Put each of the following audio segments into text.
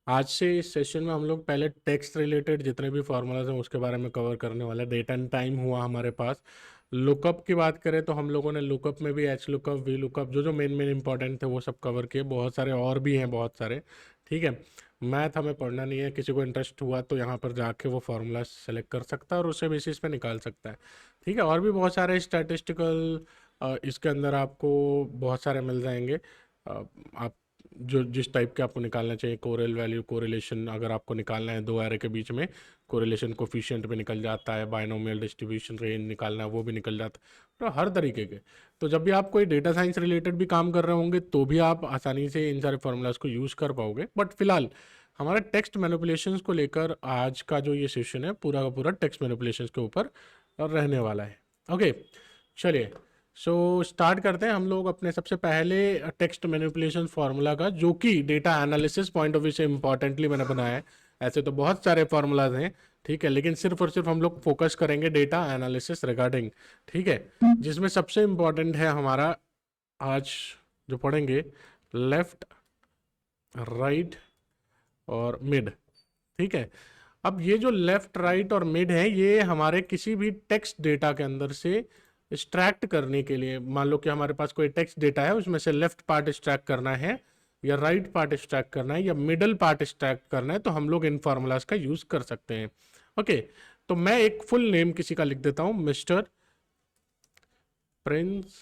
आज से इस सेशन में हम लोग पहले टेक्स्ट रिलेटेड जितने भी फॉर्मूलाज हैं उसके बारे में कवर करने वाले हैं। डेट एंड टाइम हुआ हमारे पास। लुकअप की बात करें तो हम लोगों ने लुकअप में भी एच लुकअप, वी लुकअप, जो जो मेन मेन इंपॉर्टेंट थे वो सब कवर किए। बहुत सारे और भी हैं, बहुत सारे। ठीक है। मैथ हमें पढ़ना नहीं है, किसी को इंटरेस्ट हुआ तो यहाँ पर जाके वो फार्मूला सेलेक्ट कर सकता है और उसे बेसिस पे निकाल सकता है। ठीक है। और भी बहुत सारे स्टैटिस्टिकल इसके अंदर आपको बहुत सारे मिल जाएंगे। आप जो जिस टाइप के आपको निकालना चाहिए, कोरेल वैल्यू, कोरिलेशन अगर आपको निकालना है दो एरे के बीच में, कोरिलेशन कोफिशिएंट भी निकल जाता है, बायनोमियल डिस्ट्रीब्यूशन रेंज निकालना है वो भी निकल जाता है, तो हर तरीके के। तो जब भी आप कोई डेटा साइंस रिलेटेड भी काम कर रहे होंगे तो भी आप आसानी से इन सारे फॉर्मूलाज को यूज़ कर पाओगे। बट फिलहाल हमारा टेक्स्ट मैनिपुलेशंस को लेकर आज का जो ये सेशन है पूरा का पूरा टेक्स्ट मैनिपुलेशंस के ऊपर रहने वाला है। ओके, चलिए सो स्टार्ट करते हैं हम लोग अपने सबसे पहले टेक्स्ट मैनिपुलेशन फार्मूला का, जो कि data analysis point of view से इंपॉर्टेंटली मैंने बनाया है। ऐसे तो बहुत सारे फार्मूलाज हैं, ठीक है, लेकिन सिर्फ और सिर्फ हम लोग फोकस करेंगे डेटा एनालिसिस रिगार्डिंग। ठीक है। जिसमें सबसे इंपॉर्टेंट है हमारा आज जो पढ़ेंगे, लेफ्ट, राइट और मिड। ठीक है। अब ये जो लेफ्ट, राइट और मिड है, ये हमारे किसी भी टेक्स्ट डेटा के अंदर से एक्सट्रैक्ट करने के लिए, मान लो कि हमारे पास कोई टेक्स्ट डेटा है, उसमें से लेफ्ट पार्ट एक्सट्रैक्ट करना है या राइट पार्ट एक्सट्रैक्ट करना है या मिडल पार्ट एक्सट्रैक्ट करना है, तो हम लोग इन फार्मूलाज का यूज कर सकते हैं। ओके, तो मैं एक फुल नेम किसी का लिख देता हूं, मिस्टर प्रिंस।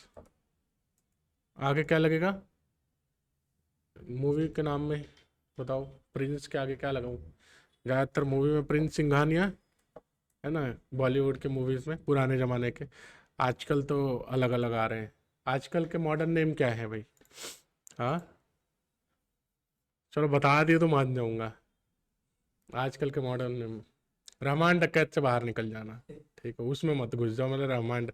आगे क्या लगेगा मूवी के नाम में? बताओ, प्रिंस के आगे क्या लगाऊं? ज़्यादातर मूवी में प्रिंस सिंघानिया है ना, बॉलीवुड के मूवीज़ में पुराने ज़माने के। आजकल तो अलग अलग आ रहे हैं। आजकल के मॉडर्न नेम क्या है भाई? हाँ, चलो बता दिए तो मान जाऊंगा। आजकल के मॉडर्न नेम, रहमान डकैत से बाहर निकल जाना। ठीक है, उसमें मत घुस जाओ। मतलब रहमान,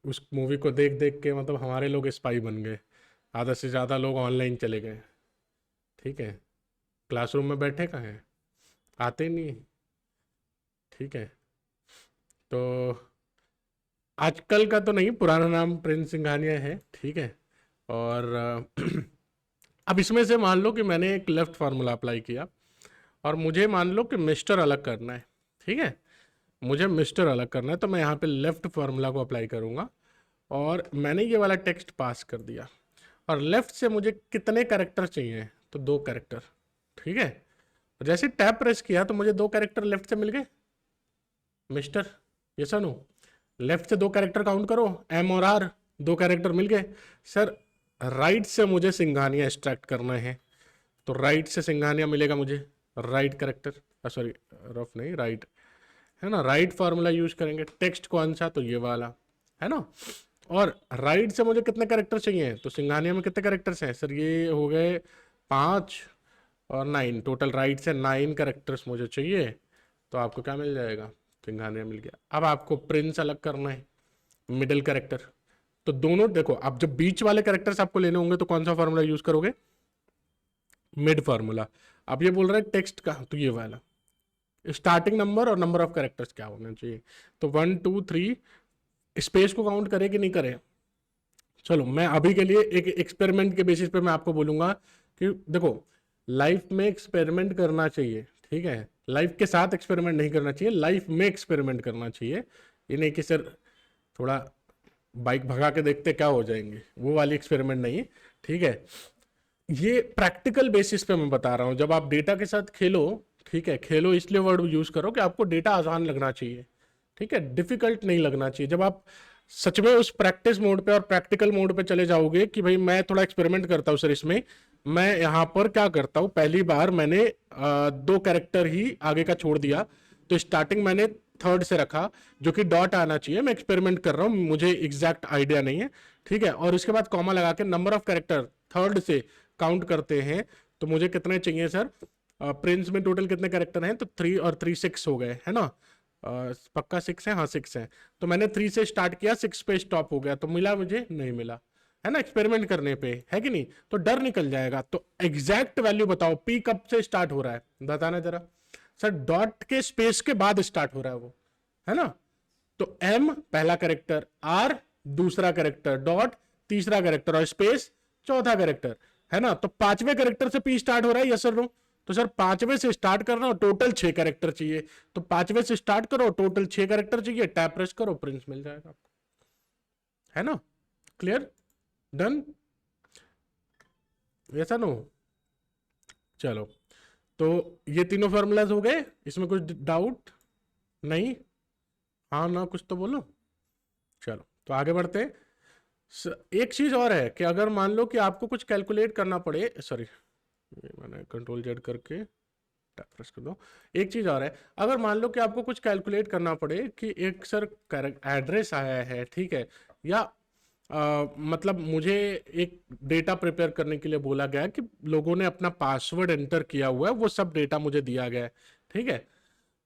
उस मूवी को देख देख के मतलब हमारे लोग स्पाई बन गए। आधा से ज़्यादा लोग ऑनलाइन चले गए। ठीक है, क्लासरूम में बैठे कहाँ हैं, आते नहीं। ठीक है, तो आजकल का तो नहीं, पुराना नाम प्रिंस सिंघानिया है। ठीक है। और अब इसमें से मान लो कि मैंने एक लेफ्ट फार्मूला अप्लाई किया और मुझे मान लो कि मिस्टर अलग करना है। ठीक है, मुझे मिस्टर अलग करना है, तो मैं यहाँ पे लेफ्ट फार्मूला को अप्लाई करूँगा और मैंने ये वाला टेक्स्ट पास कर दिया। और लेफ्ट से मुझे कितने कैरेक्टर चाहिए? तो दो कैरेक्टर। ठीक है, जैसे टैप प्रेस किया तो मुझे दो कैरेक्टर लेफ्ट से मिल गए मिस्टर। ये सुनो, लेफ्ट से दो कैरेक्टर काउंट करो, एम और आर, दो कैरेक्टर मिल गए। सर राइट से मुझे सिंघानिया एक्सट्रैक्ट करना है, तो राइट से सिंघानिया मिलेगा मुझे, राइट कैरेक्टर, सॉरी रफ नहीं, राइट, है ना। राइट फार्मूला यूज करेंगे। टेक्स्ट कौन सा? तो ये वाला, है ना। और राइट से मुझे कितने कैरेक्टर चाहिए? तो सिंघानिया में कितने कैरेक्टर्स हैं सर? ये हो गए 5 और 9, टोटल राइट से 9 कैरेक्टर्स मुझे चाहिए। तो आपको क्या मिल जाएगा? सिंघानिया मिल गया। अब आपको प्रिंस अलग करना है, मिडिल कैरेक्टर। तो दोनों देखो, अब जब बीच वाले कैरेक्टर्स आपको लेने होंगे तो कौन सा फार्मूला यूज करोगे? Mid formula. अब ये बोल रहा है टेक्स्ट का, तो ये वाला स्टार्टिंग नंबर और नंबर ऑफ कैरेक्टर्स क्या होना चाहिए। तो 1 2 3, स्पेस को काउंट करे कि नहीं करे? चलो मैं अभी के लिए एक एक्सपेरिमेंट के बेसिस पे मैं आपको बोलूंगा कि देखो, लाइफ में एक्सपेरिमेंट करना चाहिए। ठीक है, लाइफ के साथ एक्सपेरिमेंट नहीं करना चाहिए, लाइफ में एक्सपेरिमेंट करना चाहिए। ये नहीं कि सर थोड़ा बाइक भगा के देखते क्या हो जाएंगे, वो वाली एक्सपेरिमेंट नहीं है। ठीक है, ये प्रैक्टिकल बेसिस पे मैं बता रहा हूँ। जब आप डेटा के साथ खेलो, ठीक है, खेलो इसलिए वर्ड यूज करो कि आपको डेटा आसान लगना चाहिए। ठीक है, डिफिकल्ट नहीं लगना चाहिए। जब आप सच में उस प्रैक्टिस मोड पे और प्रैक्टिकल मोड पे चले जाओगे कि भाई मैं थोड़ा एक्सपेरिमेंट करता हूँ सर इसमें, मैं यहाँ पर क्या करता हूँ, पहली बार मैंने दो कैरेक्टर ही आगे का छोड़ दिया, तो स्टार्टिंग मैंने थर्ड से रखा, जो कि डॉट आना चाहिए। मैं एक्सपेरिमेंट कर रहा हूँ, मुझे एग्जैक्ट आइडिया नहीं है। ठीक है, और उसके बाद कॉमा लगा के नंबर ऑफ कैरेक्टर थर्ड से काउंट करते हैं, तो मुझे कितने चाहिए सर? प्रिंस में टोटल कितने कैरेक्टर हैं? तो 3 और 3 6 हो गए, है ना। पक्का 6 है? हाँ 6 है। तो मैंने 3 से स्टार्ट किया, 6 पे स्टॉप हो गया, तो मिला मुझे? नहीं मिला, है ना। एक्सपेरिमेंट करने पे है कि नहीं, तो डर निकल जाएगा। तो एग्जैक्ट वैल्यू बताओ, पी कब से स्टार्ट हो रहा है बताना जरा। सर डॉट के स्पेस के बाद स्टार्ट हो रहा है वो, है ना। तो एम पहला कैरेक्टर, आर दूसरा कैरेक्टर, डॉट तीसरा कैरेक्टर और स्पेस चौथा कैरेक्टर, है ना। तो पांचवें कैरेक्टर से पी स्टार्ट हो रहा है, यस और नो। तो सर पांचवें से स्टार्ट करना और टोटल 6 कैरेक्टर चाहिए, तो पांचवें से स्टार्ट करो, टोटल 6 कैरेक्टर चाहिए, टैप प्रेस करो, प्रिंस मिल जाएगा आपको, है ना। क्लियर, डन, ऐसा नो। चलो, तो ये तीनों फॉर्मूलाज हो गए, इसमें कुछ डाउट नहीं, हाँ ना कुछ तो बोलो। चलो तो आगे बढ़ते हैं। एक चीज और है कि अगर मान लो कि आपको कुछ कैलकुलेट करना पड़े, सॉरी मैंने कंट्रोल जेड करके टैप प्रेस कर दो। एक चीज और है, अगर मान लो कि आपको कुछ कैलकुलेट करना पड़े कि एक सर एड्रेस आया है, ठीक है, या मतलब मुझे एक डेटा प्रिपेयर करने के लिए बोला गया कि लोगों ने अपना पासवर्ड एंटर किया हुआ है, वो सब डेटा मुझे दिया गया है, ठीक है।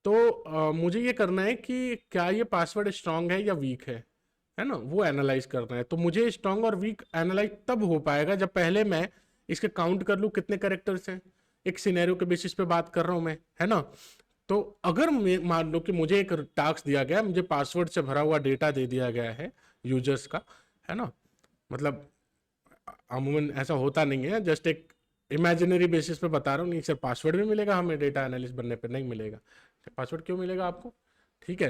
तो मुझे ये करना है कि क्या ये पासवर्ड स्ट्रांग है या वीक है ना, वो एनालाइज करना है। तो मुझे स्ट्रांग और वीक एनालाइज तब हो पाएगा जब पहले मैं इसके काउंट कर लूँ कितने कैरेक्टर्स हैं, एक सिनेरियो के बेसिस पे बात कर रहा हूँ मैं, है ना। तो अगर मान लो कि मुझे एक टास्क दिया गया, मुझे पासवर्ड से भरा हुआ डेटा दे दिया गया है यूजर्स का, है ना, मतलब अमूमन ऐसा होता नहीं है, जस्ट एक इमेजिनरी बेसिस पे बता रहा हूँ, नहीं सर पासवर्ड भी मिलेगा हमें डेटा एनालिस्ट बनने पे, नहीं मिलेगा। पासवर्ड क्यों मिलेगा आपको, ठीक है।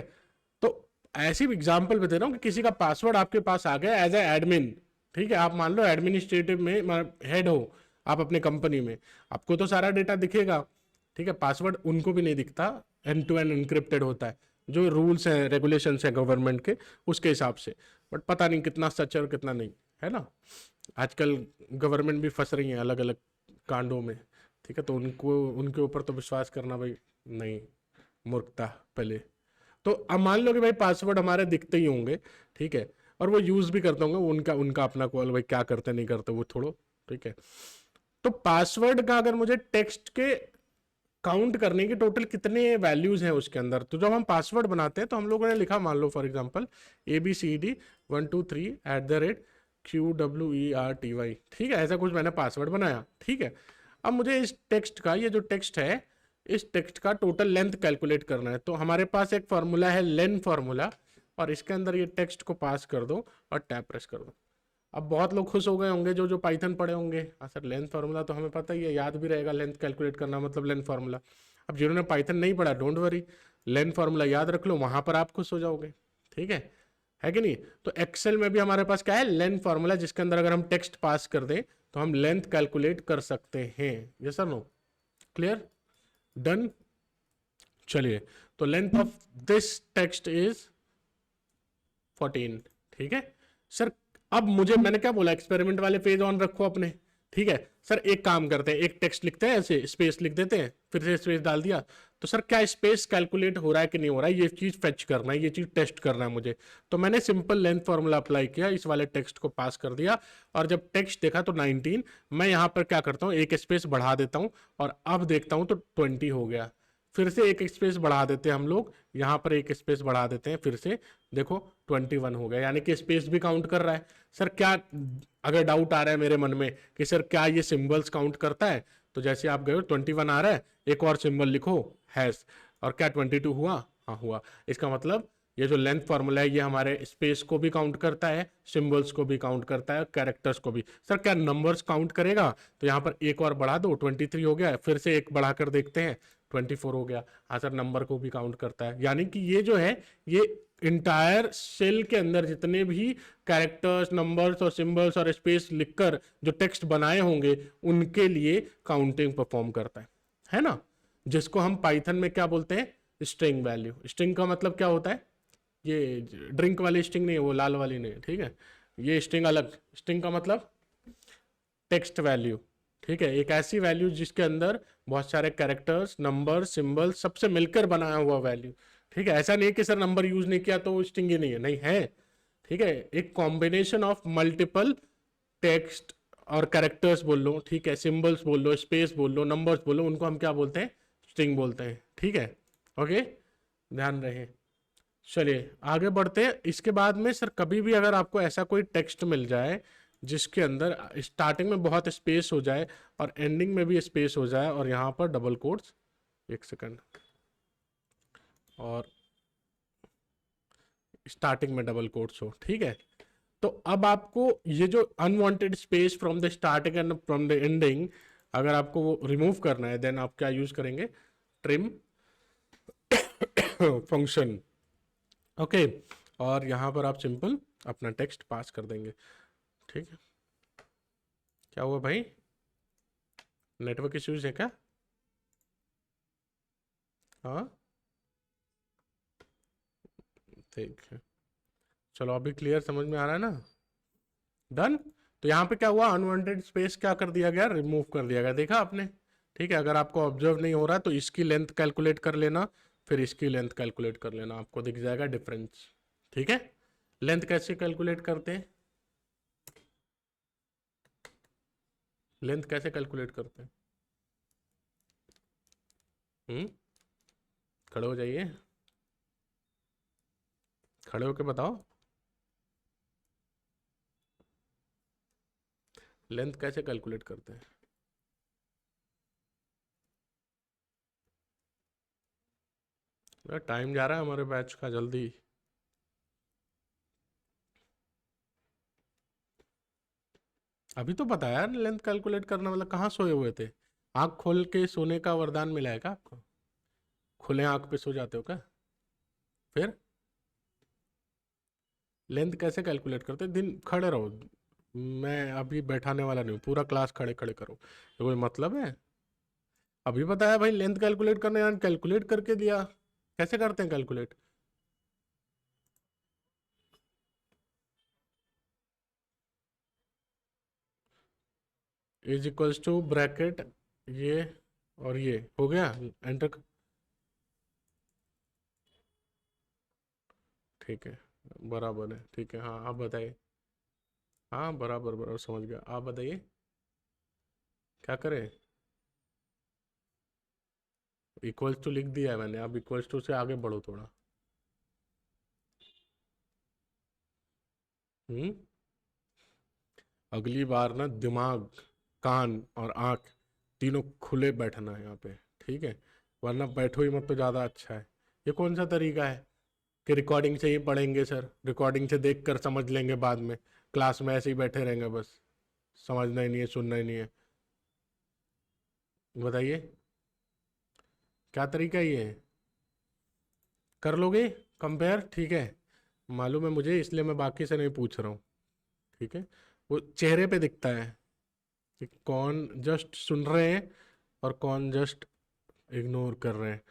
तो ऐसी एग्जांपल भी दे रहा हूँ कि किसी का पासवर्ड आपके पास आ गया एज ए एडमिन, ठीक है, आप मान लो एडमिनिस्ट्रेटिव में हेड हो आप अपने कंपनी में, आपको तो सारा डेटा दिखेगा, ठीक है, पासवर्ड उनको भी नहीं दिखता, एंड टू एंड इनक्रिप्टेड होता है, जो रूल्स हैं रेगुलेशंस हैं गवर्नमेंट के उसके हिसाब से, बट पता नहीं कितना सच है और कितना नहीं, है ना। आजकल गवर्नमेंट भी फंस रही है अलग अलग कांडों में, ठीक है, तो उनको उनके ऊपर तो विश्वास करना भाई नहीं, मूर्खता पहले। तो अब मान लो कि भाई पासवर्ड हमारे दिखते ही होंगे, ठीक है, और वो यूज भी करते होंगे, उनका उनका अपना कॉल, भाई क्या करते नहीं करते वो छोड़ो, ठीक है। तो पासवर्ड का अगर मुझे टेक्स्ट के काउंट करने की टोटल कितने वैल्यूज हैं उसके अंदर, तो जब हम पासवर्ड बनाते हैं तो हम लोगों ने लिखा, मान लो फॉर एग्जांपल ABCD 1 2 3 @QWERTY, ठीक है, ऐसा कुछ मैंने पासवर्ड बनाया, ठीक है। अब मुझे इस टेक्स्ट का, ये जो टेक्स्ट है, इस टेक्स्ट का टोटल लेंथ कैलकुलेट करना है। तो हमारे पास एक फॉर्मूला है लेन फॉर्मूला, और इसके अंदर ये टेक्स्ट को पास कर दो और टैप प्रेस कर दो। अब बहुत लोग खुश हो गए होंगे जो जो पाइथन पढ़े होंगे, हाँ सर लेंथ फार्मूला तो हमें पता ही है, याद भी रहेगा, लेंथ कैलकुलेट करना मतलब लेंथ फार्मूला। अब जिन्होंने पाइथन नहीं पढ़ा, डोंट वरी, लेंथ फार्मूला याद रख लो, वहां पर आप खुश हो जाओगे, ठीक है कि नहीं। तो एक्सेल में भी हमारे पास क्या है, लेंथ फार्मूला, जिसके अंदर अगर हम टेक्स्ट पास कर दें तो हम लेंथ कैलकुलेट कर सकते हैं, yes sir no, clear, done. चलिए, तो length of this text is 14, ठीक है सर। अब मुझे, मैंने क्या बोला, एक्सपेरिमेंट वाले पेज ऑन रखो अपने, ठीक है सर। एक काम करते हैं, एक टेक्स्ट लिखते हैं, ऐसे स्पेस लिख देते हैं, फिर से स्पेस डाल दिया, तो सर क्या स्पेस कैलकुलेट हो रहा है कि नहीं हो रहा है, ये चीज फेच करना है, ये चीज टेस्ट करना है मुझे। तो मैंने सिंपल लेंथ फॉर्मूला अप्लाई किया, इस वाले टेक्स्ट को पास कर दिया, और जब टेक्स्ट देखा तो 19, मैं यहां पर क्या करता हूं, एक स्पेस बढ़ा देता हूं, और अब देखता हूं तो 20 हो गया। फिर से एक स्पेस बढ़ा देते हैं हम लोग, यहां पर एक स्पेस बढ़ा देते हैं, फिर से देखो 21 हो गया, यानी कि स्पेस भी काउंट कर रहा है। सर क्या, अगर डाउट आ रहा है मेरे मन में कि सर क्या ये सिंबल्स काउंट करता है, तो जैसे आप गए 21 आ रहा है, एक और सिंबल लिखो हैश, और क्या 22 हुआ, हाँ हुआ। इसका मतलब ये जो लेंथ फॉर्मूला है ये हमारे स्पेस को भी काउंट करता है, सिंबल्स को भी काउंट करता है, कैरेक्टर्स को भी। सर क्या नंबर्स काउंट करेगा, तो यहाँ पर एक और बढ़ा दो, 23 हो गया, फिर से एक बढ़ाकर देखते हैं, 24 हो गया, हाँ सर नंबर को भी काउंट करता है। यानी कि ये जो है, ये इंटायर सेल के अंदर जितने भी कैरेक्टर्स, नंबर्स और सिंबल्स और स्पेस लिखकर जो टेक्स्ट बनाए होंगे, उनके लिए काउंटिंग परफॉर्म करता है ना। जिसको हम पाइथन में क्या बोलते हैं, स्ट्रिंग वैल्यू। स्ट्रिंग का मतलब क्या होता है, ये ड्रिंक वाली स्ट्रिंग नहीं है, वो लाल वाली नहीं है, ठीक है, ये स्ट्रिंग अलग। स्ट्रिंग का मतलब टेक्स्ट वैल्यू, ठीक है, एक ऐसी वैल्यू जिसके अंदर बहुत सारे कैरेक्टर्स, नंबर, सिंबल सबसे मिलकर बनाया हुआ वैल्यू, ठीक है। ऐसा नहीं कि सर नंबर यूज नहीं किया तो स्ट्रिंग ही नहीं है, नहीं है, ठीक है, एक कॉम्बिनेशन ऑफ मल्टीपल टेक्स्ट और कैरेक्टर्स बोल लो, ठीक है, सिंबल्स बोल लो, स्पेस बोल लो, नंबर्स बोल लो, उनको हम क्या बोलते हैं, स्ट्रिंग बोलते हैं, ठीक है, ओके, ध्यान रहे। चलिए आगे बढ़ते हैं। इसके बाद में सर कभी भी अगर आपको ऐसा कोई टेक्स्ट मिल जाए जिसके अंदर स्टार्टिंग में बहुत स्पेस हो जाए और एंडिंग में भी स्पेस हो जाए, और यहाँ पर डबल कोट्स, एक सेकंड, और स्टार्टिंग में डबल कोट्स हो, ठीक है, तो अब आपको ये जो unwanted space from the starting and from the ending, अगर आपको वो रिमूव करना है, देन आप क्या यूज करेंगे, ट्रिम फंक्शन। ओके, और यहां पर आप सिंपल अपना टेक्स्ट पास कर देंगे। ठीक है, क्या हुआ भाई, नेटवर्क इश्यूज है क्या? हाँ, ठीक है, चलो अभी क्लियर समझ में आ रहा है ना? डन। तो यहाँ पे क्या हुआ, अनवांटेड स्पेस क्या कर दिया गया, रिमूव कर दिया गया, देखा आपने? ठीक है, अगर आपको ऑब्जर्व नहीं हो रहा तो इसकी लेंथ कैलकुलेट कर लेना, फिर इसकी लेंथ कैलकुलेट कर लेना, आपको दिख जाएगा डिफरेंस। ठीक है, लेंथ कैसे कैलकुलेट करते हैं, लेंथ कैसे कैलकुलेट करते हैं? खड़े हो जाइए, खड़े होके बताओ, लेंथ कैसे कैलकुलेट करते हैं? टाइम जा रहा है हमारे बैच का, जल्दी। अभी तो बताया लेंथ कैलकुलेट करना, मतलब कहाँ सोए हुए थे? आंख खोल के सोने का वरदान मिला है क्या आपको? खुले आंख पे सो जाते हो क्या? फिर लेंथ कैसे कैलकुलेट करते? दिन खड़े रहो, मैं अभी बैठाने वाला नहीं हूँ, पूरा क्लास खड़े खड़े करो, ये कोई मतलब है? अभी बताया भाई लेंथ कैलकुलेट करने, यार कैलकुलेट करके दिया, कैसे करते हैं calculate? Is equals to bracket ये और ये हो गया, एंटर। ठीक है, बराबर है, ठीक है, हाँ आप बताइए। हाँ बराबर बराबर, समझ गया, आप बताइए क्या करें? इक्वल्स टू लिख दिया है मैंने, अब इक्वल्स टू से आगे बढ़ो थोड़ा। हम्म, अगली बार ना दिमाग, कान और आंख तीनों खुले बैठना है यहाँ पे, ठीक है? वरना बैठो ही मत तो ज़्यादा अच्छा है। ये कौन सा तरीका है कि रिकॉर्डिंग से ही पढ़ेंगे सर, रिकॉर्डिंग से देख कर समझ लेंगे बाद में, क्लास में ऐसे ही बैठे रहेंगे बस, समझना ही नहीं है, सुनना ही नहीं है? बताइए, क्या तरीका ये है? कर लोगे कंपेयर? ठीक है, मालूम है मुझे, इसलिए मैं बाकी से नहीं पूछ रहा हूँ। ठीक है, वो चेहरे पे दिखता है कि कौन जस्ट सुन रहे हैं और कौन जस्ट इग्नोर कर रहे हैं,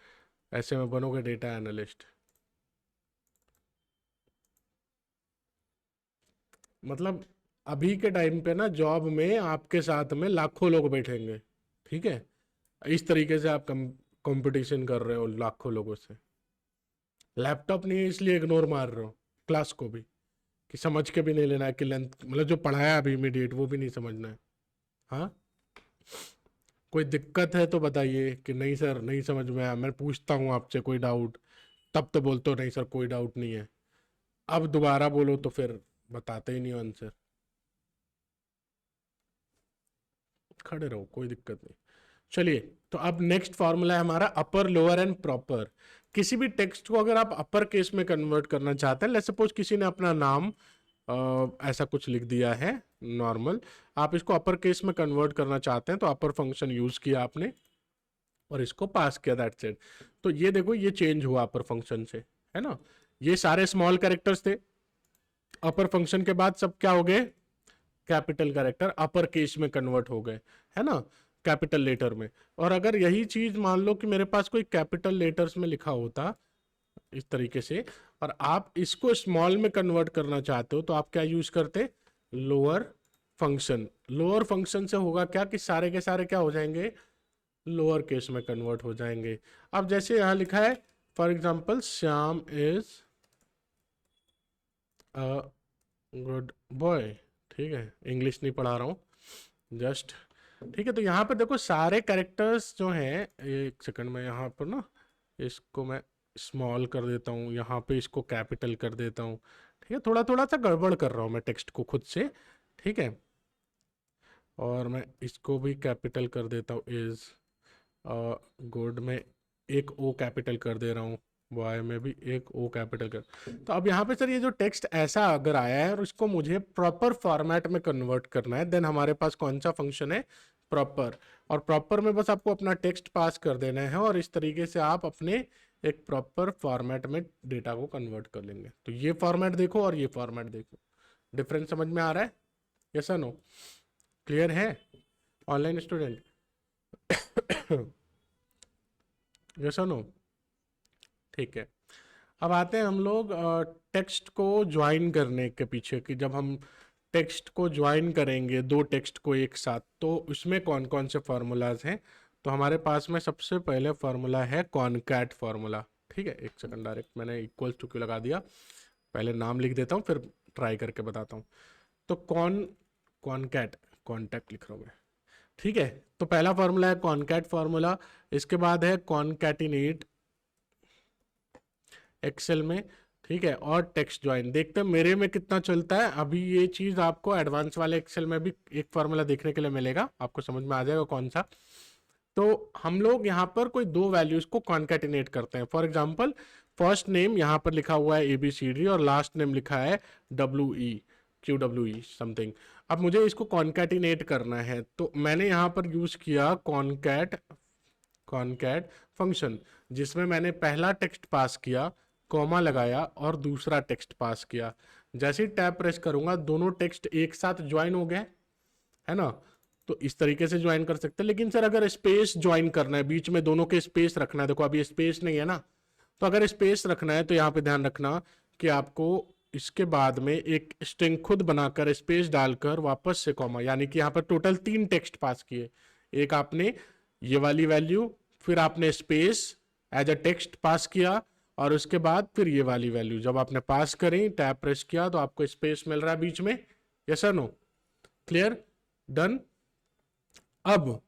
ऐसे में बनोगे डेटा एनालिस्ट। मतलब अभी के टाइम पे ना जॉब में आपके साथ में लाखों लोग बैठेंगे, ठीक है? इस तरीके से आप कंपटीशन कर रहे हो लाखों लोगों से, लैपटॉप नहीं है इसलिए इग्नोर मार रहे हो क्लास को भी, कि समझ के भी नहीं लेना है कि लेंथ, मतलब जो पढ़ाया अभी इमीडिएट वो भी नहीं समझना है। हाँ, कोई दिक्कत है तो बताइए कि नहीं सर नहीं समझ में आया, मैं पूछता हूँ आपसे कोई डाउट, तब तो बोलते हो नहीं सर कोई डाउट नहीं है, अब दोबारा बोलो तो फिर बताते ही नहीं हो आंसर। खड़े रहो, कोई दिक्कत नहीं। चलिए, तो अब नेक्स्ट फॉर्मूला है हमारा अपर लोअर एंड प्रॉपर। किसी भी टेक्स्ट को अगर आप अपर केस में कन्वर्ट करना चाहते हैं, लेट्स सपोज किसी ने अपना नाम ऐसा कुछ लिख दिया है नॉर्मल, आप इसको अपर केस में कन्वर्ट करना चाहते हैं तो अपर फंक्शन यूज किया आपने और इसको पास किया, दैट्स इट। तो ये देखो ये चेंज हुआ अपर फंक्शन से, है ना? ये सारे स्मॉल कैरेक्टर्स थे, अपर फंक्शन के बाद सब क्या हो गए, कैपिटल कैरेक्टर अपर केस में कन्वर्ट हो गए, है ना, कैपिटल लेटर में। और अगर यही चीज मान लो कि मेरे पास कोई कैपिटल लेटर्स में लिखा होता इस तरीके से, और आप इसको स्मॉल में कन्वर्ट करना चाहते हो, तो आप क्या यूज करते, लोअर फंक्शन। लोअर फंक्शन से होगा क्या कि सारे के सारे क्या हो जाएंगे, लोअर केस में कन्वर्ट हो जाएंगे। अब जैसे यहां लिखा है for example Shyam is a good boy, ठीक है, इंग्लिश नहीं पढ़ा रहा हूँ जस्ट। ठीक है, तो यहाँ पर देखो सारे कैरेक्टर्स जो हैं, एक सेकंड में यहाँ पर ना इसको मैं स्मॉल कर देता हूँ, यहाँ पे इसको कैपिटल कर देता हूँ। ठीक है, थोड़ा थोड़ा सा गड़बड़ कर रहा हूँ मैं टेक्स्ट को खुद से, ठीक है? और मैं इसको भी कैपिटल कर देता हूँ, इज गुड में एक ओ कैपिटल कर दे रहा हूँ, वाई में भी एक ओ कैपिटल कर। तो अब यहाँ पे सर ये जो टेक्स्ट ऐसा अगर आया है और इसको मुझे प्रॉपर फॉर्मेट में कन्वर्ट करना है, देन हमारे पास कौन सा फंक्शन है, प्रॉपर। और प्रॉपर में बस आपको अपना टेक्स्ट पास कर देना है और इस तरीके से आप अपने एक प्रॉपर फॉर्मेट में डेटा को कन्वर्ट कर लेंगे। तो ये फॉर्मेट देखो और ये फॉर्मेट देखो, डिफरेंस समझ में आ रहा है? यस और नो? क्लियर है ऑनलाइन स्टूडेंट? यस और नो? ठीक है। अब आते हैं हम लोग टेक्स्ट को ज्वाइन करने के पीछे, कि जब हम टेक्स्ट को ज्वाइन करेंगे दो टेक्स्ट को एक साथ, तो उसमें कौन कौन से फार्मूलाज हैं। तो हमारे पास में सबसे पहले फार्मूला है कॉनकैट फार्मूला। ठीक है, एक सेकंड, डायरेक्ट मैंने इक्वल्स टू क्यों लगा दिया, पहले नाम लिख देता हूँ फिर ट्राई करके बताता हूँ। तो कॉनकैट, कॉन्टैक्ट लिख रहा हूँ मैं। ठीक है, तो पहला फार्मूला है कॉनकैट फार्मूला। इसके बाद है कॉनकैटिनेट एक्सेल में। ठीक है, और टेक्स्ट ज्वाइन देखते हैं मेरे में कितना चलता है। अभी ये चीज़ आपको एडवांस वाले एक्सेल में भी एक फार्मूला देखने के लिए मिलेगा, आपको समझ में आ जाएगा कौन सा। तो हम लोग यहाँ पर कोई दो वैल्यूज को कॉन्कैटिनेट करते हैं। फॉर एग्जांपल, फर्स्ट नेम यहाँ पर लिखा हुआ है ABCD और लास्ट नेम लिखा है QWE समथिंग। अब मुझे इसको कॉन्कैटिनेट करना है, तो मैंने यहाँ पर यूज किया कॉन्कैट फंक्शन, जिसमें मैंने पहला टेक्स्ट पास किया, कॉमा लगाया और दूसरा टेक्स्ट पास किया। जैसे ही टैब प्रेस करूंगा दोनों टेक्स्ट एक साथ ज्वाइन हो गए, है ना। तो इस तरीके से ज्वाइन कर सकते हैं। लेकिन सर अगर स्पेस ज्वाइन करना है, बीच में दोनों के स्पेस रखना है, देखो अभी स्पेस नहीं है ना, तो अगर स्पेस रखना है तो यहाँ पे ध्यान रखना कि आपको इसके बाद में एक स्ट्रिंग खुद बनाकर स्पेस डालकर वापस से कॉमा, यानी कि यहाँ पर टोटल 3 टेक्स्ट पास किए। एक आपने ये वाली वैल्यू, फिर आपने स्पेस एज अ टेक्स्ट पास किया, और उसके बाद फिर ये वाली वैल्यू जब आपने पास करी, टैब प्रेस किया, तो आपको स्पेस मिल रहा है बीच में। यस और नो? क्लियर? डन? अब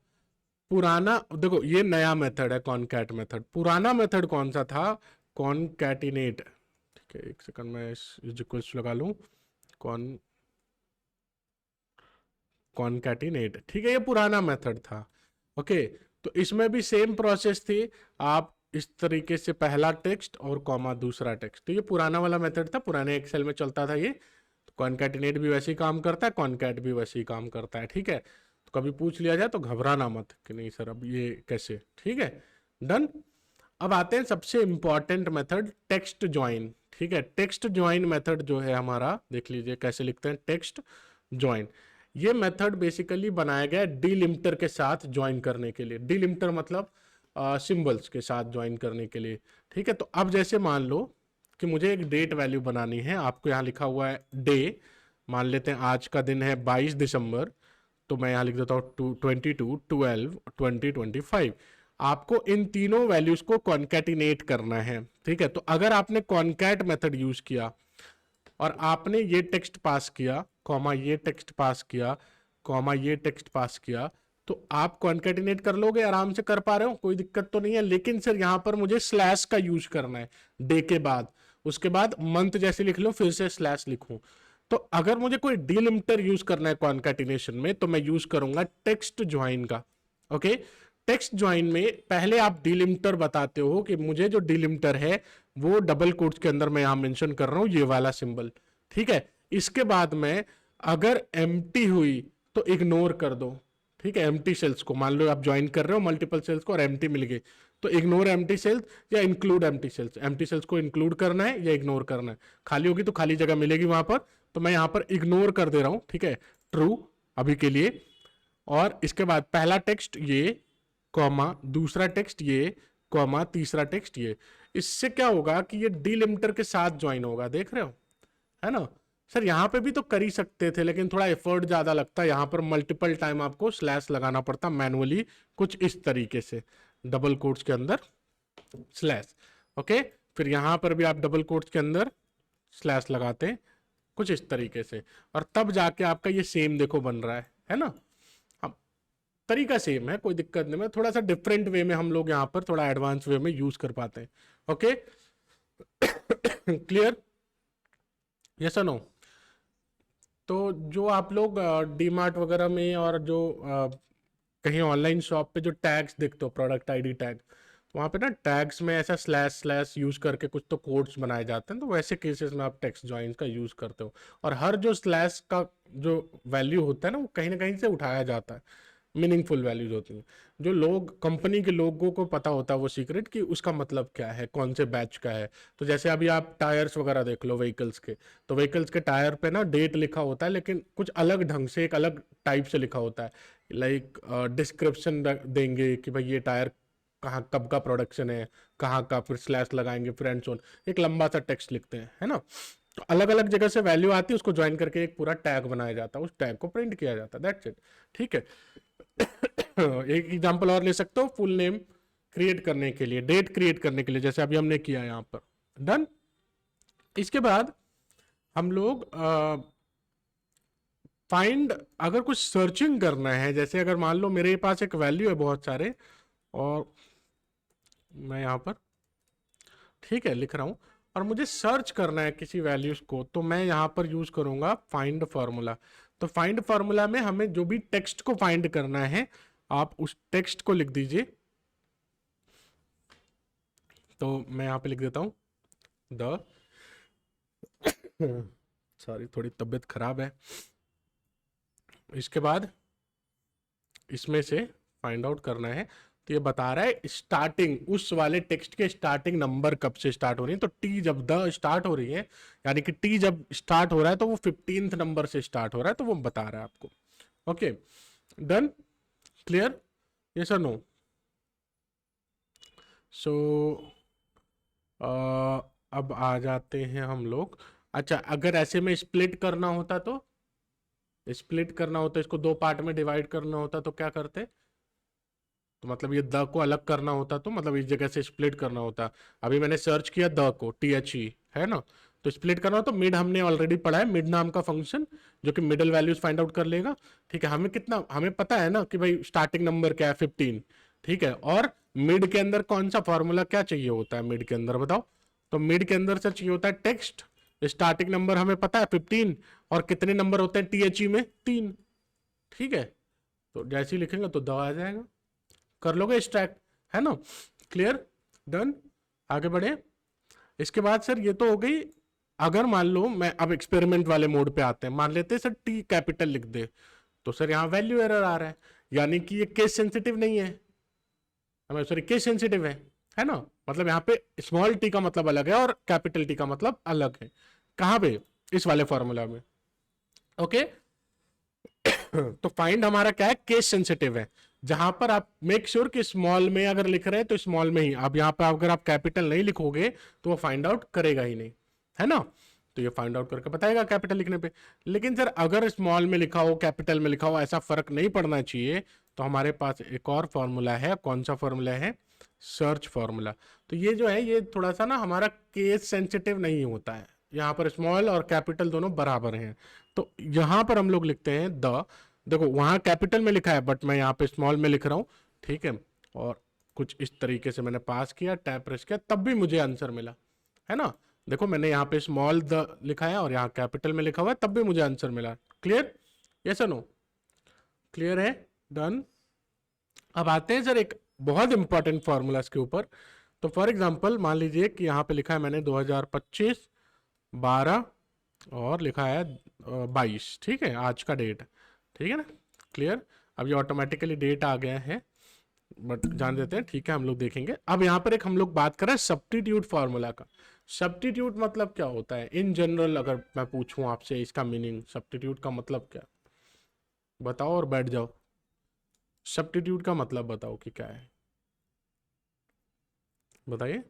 पुराना देखो, ये नया मेथड है कॉनकैट मेथड। पुराना मेथड कौन सा था? कॉनकैटिनेट। ठीक है, एक सेकंड मैं इज इक्वल्स लगा लूं, कॉनकैटिनेट। ठीक है, ये पुराना मेथड था। ओके, तो इसमें भी सेम प्रोसेस थी। आप इस तरीके से पहला टेक्स्ट और कॉमा दूसरा टेक्स्ट, तो ये पुराना वाला मेथड था, पुराने एक्सेल में चलता था ये। तो कॉनकैटिनेट भी वैसे ही काम करता है, कॉनकैट भी वैसे ही काम करता है। ठीक है, तो कभी पूछ लिया जाए तो घबराना मत कि नहीं सर अब ये कैसे। ठीक है, डन। अब आते हैं सबसे इंपॉर्टेंट मेथड, टेक्स्ट ज्वाइन। ठीक है, टेक्स्ट ज्वाइन मेथड जो है हमारा, देख लीजिए कैसे लिखते हैं, टेक्स्ट ज्वाइन। ये मेथड बेसिकली बनाया गया है डिलिमिटर के साथ ज्वाइन करने के लिए। डिलिमिटर मतलब सिंबल्स के साथ ज्वाइन करने के लिए। ठीक है, तो अब जैसे मान लो कि मुझे एक डेट वैल्यू बनानी है, आपको यहाँ लिखा हुआ है डे, मान लेते हैं आज का दिन है 22 दिसंबर, तो मैं यहाँ लिख देता हूँ 22/12/2025। आपको इन तीनों वैल्यूज को कॉन्कैटिनेट करना है। ठीक है, तो अगर आपने कॉन्कैट मेथड यूज किया और आपने ये टेक्स्ट पास किया, कॉमा ये टेक्स्ट पास किया, कॉमा ये टेक्स्ट पास किया, तो आप कॉन्कैटिनेट कर लोगे, आराम से कर पा रहे हो, कोई दिक्कत तो नहीं है। लेकिन सर यहाँ पर मुझे स्लैश का यूज करना है डे के बाद, उसके बाद मंथ जैसे लिख लो, फिर से स्लैश लिखूं। तो अगर मुझे कोई डिलिमिटर यूज करना है कॉन्कैटिनेशन में, तो मैं यूज करूंगा टेक्स्ट ज्वाइन का। ओके, टेक्स्ट ज्वाइन में पहले आप डिलिमिटर बताते हो कि मुझे जो डिलिमिटर है वो डबल कोट्स के अंदर मैं यहां मेंशन कर रहा हूं, ये वाला सिंबल। ठीक है, इसके बाद में अगर एम्प्टी हुई तो इग्नोर कर दो। ठीक है, एम्प्टी सेल्स को, मान लो आप ज्वाइन कर रहे हो मल्टीपल सेल्स को और एम्प्टी मिल गए, तो इग्नोर एम्प्टी सेल्स या include empty cells. Empty cells को इंक्लूड करना है या इग्नोर करना है, खाली होगी तो खाली जगह मिलेगी वहां पर, तो मैं यहां पर इग्नोर कर दे रहा हूं। ठीक है, ट्रू अभी के लिए। और इसके बाद पहला टेक्स्ट ये, कॉमा दूसरा टेक्स्ट ये, कॉमा तीसरा टेक्स्ट ये। इससे क्या होगा कि ये डिलिमिटर के साथ ज्वाइन होगा, देख रहे हो, है ना। सर यहाँ पे भी तो कर ही सकते थे, लेकिन थोड़ा एफर्ट ज्यादा लगता है, यहाँ पर मल्टीपल टाइम आपको स्लैश लगाना पड़ता मैनुअली, कुछ इस तरीके से डबल कोट्स के अंदर स्लैश। ओके, फिर यहाँ पर भी आप डबल कोट्स के अंदर स्लैश लगाते हैं कुछ इस तरीके से, और तब जाके आपका ये सेम देखो बन रहा है ना। अब तरीका सेम है, कोई दिक्कत नहीं है, थोड़ा सा डिफरेंट वे में हम लोग यहाँ पर थोड़ा एडवांस वे में यूज कर पाते हैं। Okay, clear? यस और नो? तो जो आप लोग डीमार्ट वगैरह में और जो कहीं ऑनलाइन शॉप पे जो टैग्स देखते हो, प्रोडक्ट आईडी टैग, तो वहाँ पे ना टैग्स में ऐसा स्लैश स्लैश यूज करके कुछ तो कोड्स बनाए जाते हैं, तो वैसे केसेस में आप टेक्स्ट जॉइंस का यूज करते हो। और हर जो स्लैश का जो वैल्यू होता है ना, वो कहीं ना कहीं से उठाया जाता है, मीनिंगफुल वैल्यूज होती हैं। जो लोग कंपनी के लोगों को पता होता है वो सीक्रेट कि उसका मतलब क्या है, कौन से बैच का है। तो जैसे अभी आप टायर्स वगैरह देख लो व्हीकल्स के, तो व्हीकल्स के टायर पे ना डेट लिखा होता है, लेकिन कुछ अलग ढंग से, एक अलग टाइप से लिखा होता है। लाइक डिस्क्रिप्शन देंगे कि भाई ये टायर कहाँ कब का प्रोडक्शन है, कहाँ का, फिर स्लैश लगाएंगे, फिर एंड सो ऑन, एक लंबा सा टेक्स्ट लिखते हैं, है ना। तो अलग अलग जगह से वैल्यू आती है, उसको ज्वाइन करके एक पूरा टैग बनाया जाता है, उस टैग को प्रिंट किया जाता है, दैट्स इट। ठीक है। एक एग्जांपल और ले सकते हो फुल नेम क्रिएट करने के लिए, डेट क्रिएट करने के लिए, जैसे अभी हमने किया यहाँ पर, डन। इसके बाद हम लोग फाइंड, अगर कुछ सर्चिंग करना है, जैसे अगर मान लो मेरे पास एक वैल्यू है बहुत सारे, और मैं यहाँ पर, ठीक है, लिख रहा हूँ, और मुझे सर्च करना है किसी वैल्यूज को, तो मैं यहाँ पर यूज करूंगा फाइंड फार्मूला। तो फाइंड फार्मूला में हमें जो भी टेक्स्ट को फाइंड करना है, आप उस टेक्स्ट को लिख दीजिए। तो मैं यहाँ पे लिख देता हूँ द सॉरी, थोड़ी तबीयत खराब है। इसके बाद इसमें से फाइंड आउट करना है, तो ये बता रहा है स्टार्टिंग, उस वाले टेक्स्ट के स्टार्टिंग नंबर कब से स्टार्ट हो रही है। तो टी जब द स्टार्ट हो रही है, यानी कि टी जब स्टार्ट हो रहा है तो वो 15th नंबर से स्टार्ट हो रहा है, तो वो बता रहा है आपको। ओके, डन, क्लियर, यस और नो। सो अब आ जाते हैं हम लोग। अच्छा, अगर ऐसे में स्प्लिट करना होता, तो स्प्लिट करना होता, इसको दो पार्ट में डिवाइड करना होता, तो क्या करते। तो मतलब ये द को अलग करना होता, तो मतलब इस जगह से स्प्लिट करना होता। अभी मैंने सर्च किया द को, टी एच ई, है ना। तो स्प्लिट करना हो तो मिड हमने ऑलरेडी पढ़ा है, मिड नाम का फंक्शन जो कि मिडल वैल्यूज फाइंड आउट कर लेगा। ठीक है, हमें कितना, हमें पता है ना कि भाई स्टार्टिंग नंबर क्या है, 15। ठीक है, और मिड के अंदर कौन सा फॉर्मूला क्या चाहिए होता है मिड के अंदर, बताओ। तो मिड के अंदर से चाहिए होता है टेक्स्ट, स्टार्टिंग नंबर हमें पता है 15, और कितने नंबर होते हैं टी एच ई में, 3। ठीक है, तो जैसे ही लिखेंगे तो द आ जाएगा, कर लोगे एक्सट्रैक्ट, है ना। क्लियर, डन, आगे बढ़े। इसके बाद सर ये तो हो गई, अगर मान लो मैं अब एक्सपेरिमेंट वाले मोड पे आते हैं, मान लेते हैं सर टी कैपिटल लिख दे, तो सर यहाँ वैल्यू एरर आ रहा है, यानी कि ये केस सेंसिटिव नहीं है, हमें सॉरी केस सेंसिटिव है ना। मतलब यहाँ पे स्मॉल टी का मतलब अलग है और कैपिटल टी का मतलब अलग है, कहाँ पे, इस वाले फॉर्मूला में। ओके, तो फाइंड हमारा क्या है, केस सेंसिटिव है, जहां पर आप मेक श्योर कि स्मॉल में अगर लिख रहे हैं तो स्मॉल में ही, अब यहाँ पे अगर आप कैपिटल नहीं लिखोगे तो वो फाइंड आउट करेगा ही नहीं, है ना। तो ये फाइंड आउट करके बताएगा कैपिटल लिखने पे। लेकिन सर अगर स्मॉल में लिखा हो, कैपिटल में लिखा हो, ऐसा फर्क नहीं पड़ना चाहिए, तो हमारे पास एक और फॉर्मूला है। कौन सा फॉर्मूला है, सर्च फॉर्मूला। तो ये जो है, ये थोड़ा सा ना हमारा केस सेंसिटिव नहीं होता है, यहाँ पर स्मॉल और कैपिटल दोनों बराबर हैं। तो यहाँ पर हम लोग लिखते हैं द, देखो वहां कैपिटल में लिखा है बट मैं यहाँ पे स्मॉल में लिख रहा हूँ, ठीक है। और कुछ इस तरीके से मैंने पास किया, टैप प्रेस किया, तब भी मुझे आंसर मिला, है ना। देखो मैंने यहाँ पे स्मॉल द लिखा है और यहाँ कैपिटल में लिखा हुआ है, तब भी मुझे आंसर मिला। क्लियर, यस और नो, क्लियर है, डन। अब आते हैं सर एक बहुत इंपॉर्टेंट फॉर्मूला के ऊपर। तो फॉर एग्जांपल मान लीजिए कि यहाँ पे लिखा है मैंने 2025 12 और लिखा है 22, ठीक है, आज का डेट, ठीक है ना। क्लियर, अब ये ऑटोमेटिकली डेट आ गया है, बट जान देते हैं, ठीक है, हम लोग देखेंगे। अब यहाँ पर एक हम लोग बात कर रहे हैं सब्स्टिट्यूट फार्मूला का। सब्स्टिट्यूट मतलब क्या होता है इन जनरल, अगर मैं पूछूं आपसे इसका मीनिंग, सब्स्टिट्यूट का मतलब क्या, बताओ और बैठ जाओ। सब्स्टिट्यूट का मतलब बताओ कि क्या है, बताइए।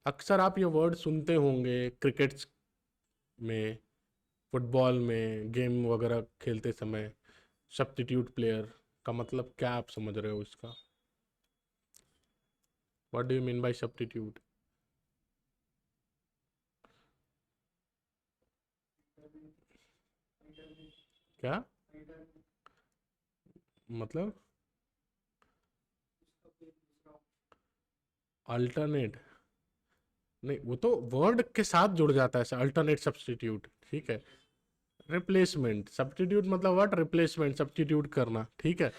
अक्सर आप ये वर्ड सुनते होंगे क्रिकेट में, फुटबॉल में, गेम वगैरह खेलते समय। सब्स्टिट्यूट प्लेयर का मतलब क्या आप समझ रहे हो इसका, what do you mean by substitute. क्या मतलब, अल्टरनेट, नहीं वो तो वर्ड के साथ जुड़ जाता है, अल्टरनेट सब्स्टिट्यूट, ठीक है। रिप्लेसमेंट, सब्स्टिट्यूट मतलब व्हाट, रिप्लेसमेंट, सब्स्टिट्यूट करना, ठीक है।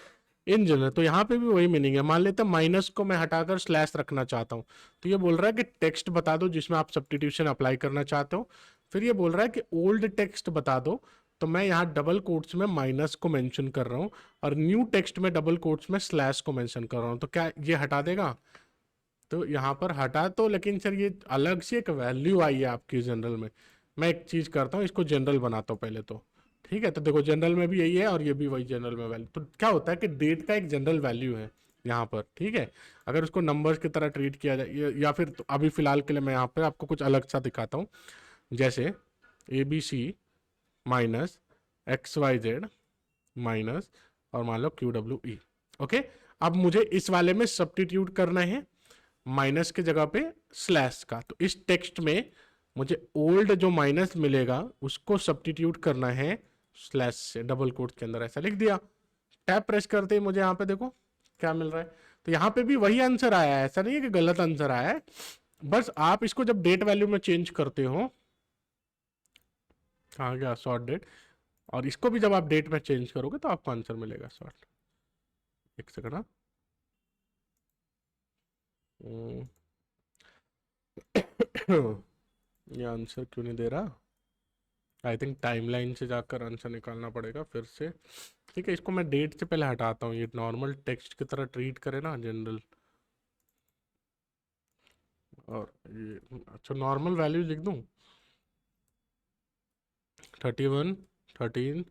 In general. तो यहाँ पे भी वही मीनिंग है। मान लेते हैं माइनस को मैं हटाकर स्लैश रखना चाहता हूँ, तो ये बोल रहा है कि टेक्स्ट बता दो जिसमें आप सब्स्टिट्यूशन अप्लाई करना चाहते हो। फिर ये बोल रहा है कि ओल्ड टेक्स्ट बता दो, तो मैं यहाँ डबल कोट्स में माइनस को मेंशन कर रहा हूँ, और न्यू टेक्स्ट में डबल कोट्स में स्लैश को मेंशन कर रहा हूँ। तो क्या ये हटा देगा? तो यहाँ पर हटा तो, लेकिन सर ये अलग से एक वैल्यू आई है आपकी जनरल में। मैं एक चीज करता हूँ, इसको जनरल बनाता हूँ पहले तो। ठीक है, तो देखो जनरल में भी यही है और ये भी वही जनरल में वैल्यू। तो क्या होता है कि डेट का एक जनरल वैल्यू है यहाँ पर, ठीक है। अगर उसको नंबर्स की तरह ट्रीट किया जाए, या फिर तो अभी फिलहाल के लिए मैं यहाँ पर आपको कुछ अलग सा दिखाता हूँ। जैसे ABC माइनस XYZ माइनस और मान लो QWE। ओके, अब मुझे इस वाले में सब्स्टिट्यूट करना है माइनस के जगह पे स्लैश का। तो इस टेक्स्ट में मुझे ओल्ड जो माइनस मिलेगा उसको सब्स्टिट्यूट करना है स्लैश से, डबल कोट के अंदर ऐसा लिख दिया। टैप प्रेस करते ही मुझे यहाँ पे देखो क्या मिल रहा है। तो यहाँ पे भी वही आंसर आया है, ऐसा नहीं है कि गलत आंसर आया है। बस आप इसको जब डेट वैल्यू में चेंज करते हो, आ गया शॉर्ट डेट, और इसको भी जब आप डेट में चेंज करोगे तो आपको आंसर मिलेगा शॉर्ट। एक सेकंड। हाँ, ये आंसर क्यों नहीं दे रहा? आई थिंक टाइमलाइन से जाकर आंसर निकालना पड़ेगा फिर से। ठीक है, इसको मैं डेट से पहले हटाता हूँ, ये नॉर्मल टेक्स्ट की तरह ट्रीट करे ना जनरल। और ये अच्छा नॉर्मल वैल्यू लिख दूँ, 31 13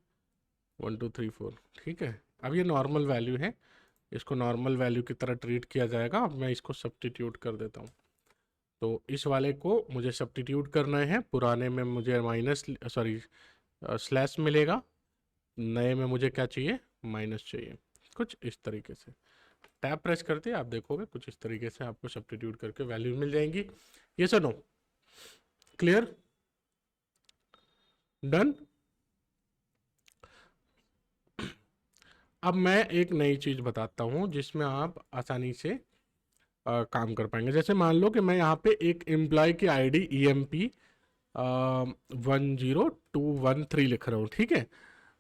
1 2 3 4। ठीक है, अब ये नॉर्मल वैल्यू है, इसको नॉर्मल वैल्यू की तरह ट्रीट किया जाएगा। अब मैं इसको सब्स्टिट्यूट कर देता हूँ। तो इस वाले को मुझे सब्स्टिट्यूट करना है, पुराने में मुझे माइनस सॉरी स्लैश मिलेगा, नए में मुझे क्या चाहिए? माइनस चाहिए। कुछ इस तरीके से टैप प्रेस करते आप देखोगे कुछ इस तरीके से आपको सब्स्टिट्यूट करके वैल्यू मिल जाएंगी। ये सर नो क्लियर? डन। अब मैं एक नई चीज़ बताता हूँ जिसमें आप आसानी से काम कर पाएंगे। जैसे मान लो कि मैं यहाँ पे एक एम्प्लॉय की आईडी EMP 10213 लिख रहा हूँ, ठीक है।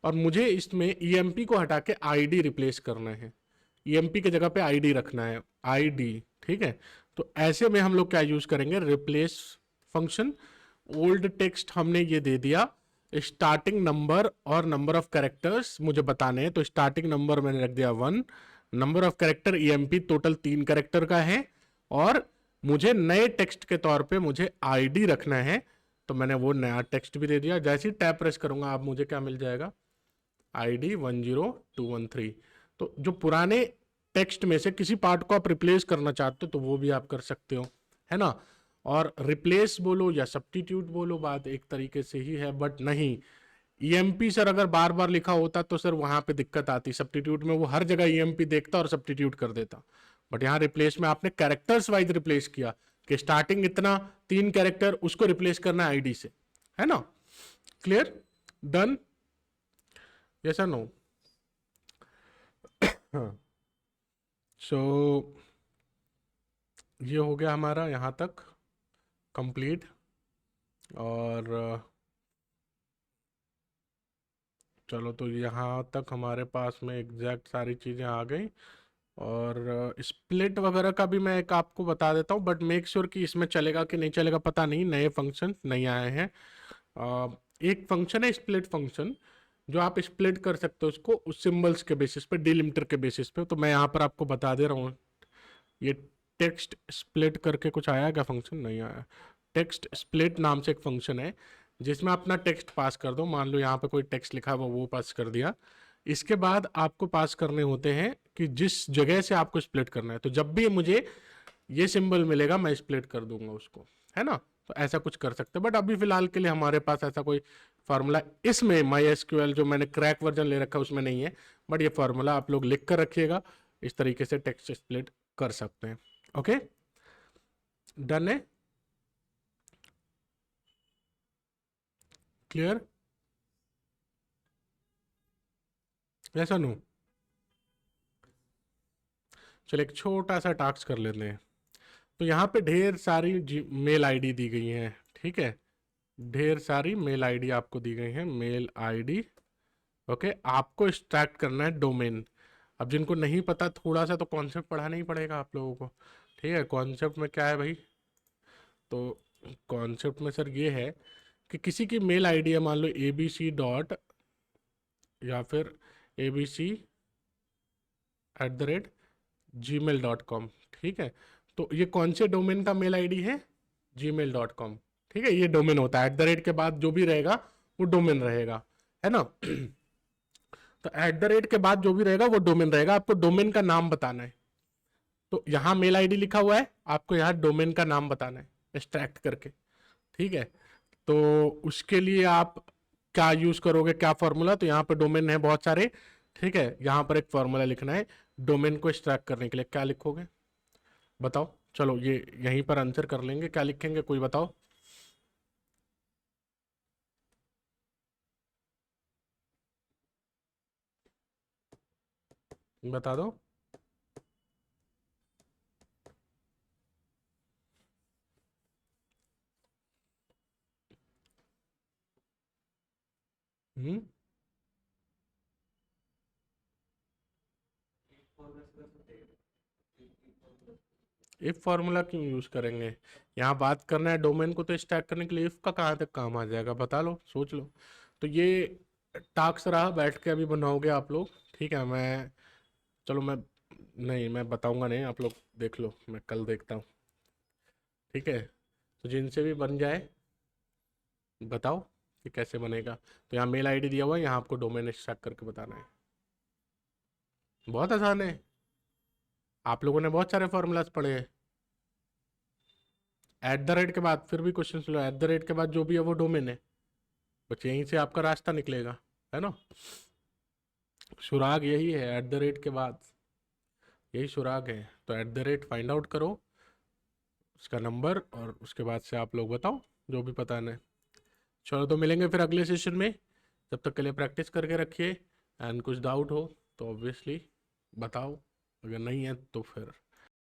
और मुझे इसमें EMP को हटा के ID रिप्लेस करना है, EMP की जगह पे ID रखना है, ID। ठीक है, तो ऐसे में हम लोग क्या यूज करेंगे? Replace function. ओल्ड टेक्स्ट हमने ये दे दिया, स्टार्टिंग नंबर और नंबर ऑफ कैरेक्टर्स मुझे बताने हैं। तो स्टार्टिंग नंबर मैंने रख दिया 1, number of character EMP total 3 character का है, और मुझे नए टेक्स्ट के तौर पे मुझे ID रखना है। तो मैंने वो नया टेक्स्ट भी दे दिया। जैसे ही टैप प्रेस करूंगा आप मुझे क्या मिल जाएगा? ID 10213। तो जो पुराने टेक्स्ट में से किसी पार्ट को आप रिप्लेस करना चाहते हो तो वो भी आप कर सकते हो, है ना। और रिप्लेस बोलो या सब्स्टिट्यूट बोलो, बात एक तरीके से ही है। बट नहीं, EMP सर अगर बार बार लिखा होता तो सर वहां पे दिक्कत आती। सब्स्टिट्यूट में वो हर जगह EMP देखता और सब्स्टिट्यूट कर देता। बट यहाँ रिप्लेस में आपने कैरेक्टर्स वाइज रिप्लेस किया कि स्टार्टिंग इतना 3 कैरेक्टर उसको रिप्लेस करना है ID से, है ना। क्लियर? डन? यस और नो? हाँ, सो ये हो गया हमारा यहाँ तक कंप्लीट। और चलो, तो यहाँ तक हमारे पास में एग्जैक्ट सारी चीज़ें आ गई। और स्प्लिट वगैरह का भी मैं एक आपको बता देता हूँ, बट मेक श्योर कि इसमें चलेगा कि नहीं चलेगा पता नहीं, नए फंक्शन नहीं आए हैं। एक फंक्शन है स्प्लिट फंक्शन, जो आप स्प्लिट कर सकते हो उसको उस सिंबल्स के बेसिस पे, डिलिमिटर के बेसिस पे। तो मैं यहाँ पर आपको बता दे रहा हूँ। ये टेक्स्ट स्प्लिट करके कुछ आया क्या फंक्शन? नहीं आया। टेक्स्ट स्प्लिट नाम से एक फंक्शन है जिसमें अपना टेक्स्ट पास कर दो। मान लो यहाँ पे कोई टेक्स्ट लिखा हुआ वो पास कर दिया। इसके बाद आपको पास करने होते हैं कि जिस जगह से आपको स्प्लिट करना है। तो जब भी मुझे ये सिंबल मिलेगा मैं स्प्लिट कर दूंगा उसको, है ना। तो ऐसा कुछ कर सकते हैं, बट अभी फिलहाल के लिए हमारे पास ऐसा कोई फार्मूला इसमें MySQL जो मैंने क्रैक वर्जन ले रखा है उसमें नहीं है। बट ये फार्मूला आप लोग लिख कर रखिएगा, इस तरीके से टेक्स्ट स्प्लिट कर सकते हैं। ओके, डन है? क्लियर? ऐसा नो? चलो एक छोटा सा टास्क कर लेते हैं। तो यहाँ पे ढेर सारी मेल आईडी दी गई हैं, ठीक है। ढेर सारी मेल आईडी आपको दी गई हैं, मेल आईडी। ओके, आपको एक्सट्रैक्ट करना है डोमेन। अब जिनको नहीं पता थोड़ा सा तो कॉन्सेप्ट पढ़ाना ही पड़ेगा आप लोगों को, ठीक है। कॉन्सेप्ट में क्या है भाई, तो कॉन्सेप्ट में सर ये है कि किसी की मेल आईडी है, मान लो ABC डॉट या फिर abc@gmail.com, ठीक है। तो ये कौन से डोमेन का मेल आईडी है, gmail.com, ठीक है। ये डोमेन होता है, एट द रेट के बाद जो भी रहेगा वो डोमेन रहेगा, है ना। तो एट द रेट के बाद जो भी रहेगा वो डोमेन रहेगा, आपको डोमेन का नाम बताना है। तो यहाँ मेल आईडी लिखा हुआ है, आपको यहाँ डोमेन का नाम बताना है एक्सट्रैक्ट करके, ठीक है। तो उसके लिए आप क्या यूज करोगे, क्या फॉर्मूला, तो यहाँ पर डोमेन है बहुत सारे, ठीक है। यहाँ पर एक फॉर्मूला लिखना है डोमेन को एक्सट्रैक्ट करने के लिए, क्या लिखोगे बताओ। चलो ये यहीं पर आंसर कर लेंगे, क्या लिखेंगे कोई बताओ। बता दो। हम्म इफ फॉर्मूला क्यों यूज करेंगे, यहाँ बात करना है डोमेन को, तो स्टैक करने के लिए इफ का कहाँ तक काम आ जाएगा, बता लो, सोच लो। तो ये टास्क रहा, बैठ के अभी बनाओगे आप लोग, ठीक है। मैं चलो मैं नहीं, मैं बताऊंगा नहीं, आप लोग देख लो, मैं कल देखता हूँ, ठीक है। तो जिनसे भी बन जाए बताओ कि कैसे बनेगा। तो यहाँ मेल आईडी दिया हुआ है, यहाँ आपको डोमेन एक्सट्रैक्ट करके बताना है, बहुत आसान है। आप लोगों ने बहुत सारे फॉर्मूलाज पढ़े हैं। एट द रेट के बाद फिर भी question low, at the rate के बाद जो भी है वो डोमेन है, बस यहीं से आपका रास्ता निकलेगा, है ना। सुराग यही है, एट द रेट के बाद यही सुराग है। तो at the rate find out करो उसका नंबर, और उसके बाद से आप लोग बताओ जो भी पता है। चलो तो मिलेंगे फिर अगले सेशन में, जब तक के लिए प्रैक्टिस करके रखिए। एंड कुछ डाउट हो तो ऑब्वियसली बताओ, अगर नहीं है तो फिर